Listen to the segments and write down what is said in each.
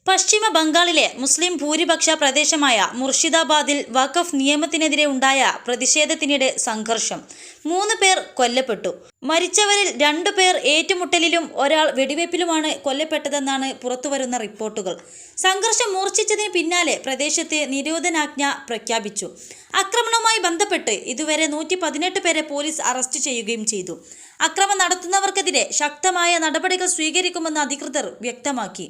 പശ്ചിമ ബംഗാളിലെ മുസ്ലിം ഭൂരിപക്ഷ പ്രദേശമായ മുർഷിദാബാദിൽ വഖഫ് നിയമത്തിനെതിരെ ഉണ്ടായ പ്രതിഷേധത്തിനിടെ സംഘർഷം. 3 പേർ കൊല്ലപ്പെട്ടു. മരിച്ചവരിൽ 2 പേർ ഏറ്റുമുട്ടലിലും ഒരാൾ വെടിവയ്പിലുമാണ് കൊല്ലപ്പെട്ടതെന്നാണ് പുറത്തുവരുന്ന റിപ്പോർട്ടുകൾ. സംഘർഷം മൂർച്ഛിച്ചതിന് പിന്നാലെ പ്രദേശത്ത് നിരോധനാജ്ഞ പ്രഖ്യാപിച്ചു. ആക്രമണവുമായി ബന്ധപ്പെട്ട് ഇതുവരെ 118 പേരെ പോലീസ് അറസ്റ്റ് ചെയ്യുകയും ചെയ്തു. അക്രമം നടത്തുന്നവർക്കെതിരെ ശക്തമായ നടപടികൾ സ്വീകരിക്കുമെന്ന് അധികൃതർ വ്യക്തമാക്കി.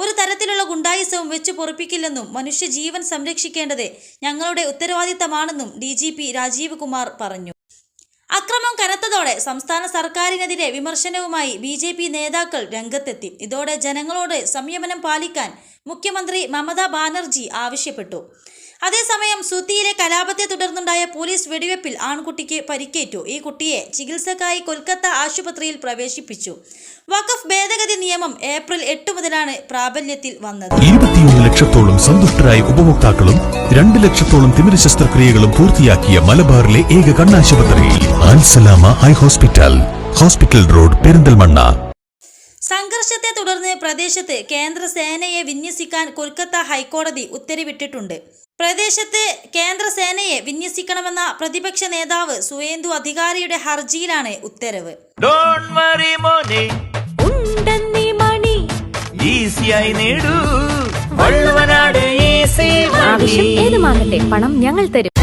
ഒരു തരത്തിലുള്ള ഗുണ്ടായിസവും വെച്ച് പൊറുപ്പിക്കില്ലെന്നും മനുഷ്യജീവൻ സംരക്ഷിക്കേണ്ടത് ഞങ്ങളുടെ ഉത്തരവാദിത്തമാണെന്നും DGP രാജീവ് കുമാർ പറഞ്ഞു. അക്രമം കനത്തതോടെ സംസ്ഥാന സർക്കാരിനെതിരെ വിമർശനവുമായി BJP നേതാക്കൾ രംഗത്തെത്തി. ഇതോടെ ജനങ്ങളോട് സംയമനം പാലിക്കാൻ മുഖ്യമന്ത്രി മമതാ ബാനർജി ആവശ്യപ്പെട്ടു. അതേസമയം സുത്തിയിലെ കലാപത്തെ തുടർന്നുണ്ടായ പോലീസ് വെടിവെപ്പിൽ ആൺകുട്ടിക്ക് പരിക്കേറ്റു. ഈ കുട്ടിയെ ചികിത്സക്കായി കൊൽക്കത്ത ആശുപത്രിയിൽ പ്രവേശിപ്പിച്ചു. വഖഫ് ഭേദഗതി നിയമം ഏപ്രിൽ 8 മുതലാണ് പ്രാബല്യത്തിൽ വന്നത്. 21 ലക്ഷത്തോളം സന്തുഷ്ടരായ ഉപഭോക്താക്കളും 2 ലക്ഷത്തോളം തിമിര ശസ്ത്രക്രിയകളും പൂർത്തിയാക്കിയ മലബാറിലെ ഏക കണ്ണാശുപത്രി Al Salama high hospital, hospital road, Perinthalmanna. സംഘർഷത്തെ തുടർന്ന് പ്രദേശത്ത് കേന്ദ്ര സേനയെ വിന്യസിക്കാൻ കൊൽക്കത്ത ഹൈക്കോടതി ഉത്തരവിട്ടിട്ടുണ്ട്. പ്രദേശത്ത് കേന്ദ്ര സേനയെ വിന്യസിക്കണമെന്ന പ്രതിപക്ഷ നേതാവ് സുവേന്ദു അധികാരിയുടെ ഹർജിയിലാണ് ഉത്തരവ്. ആവശ്യം ഏതുമാകട്ടെ, പണം ഞങ്ങൾ തരും.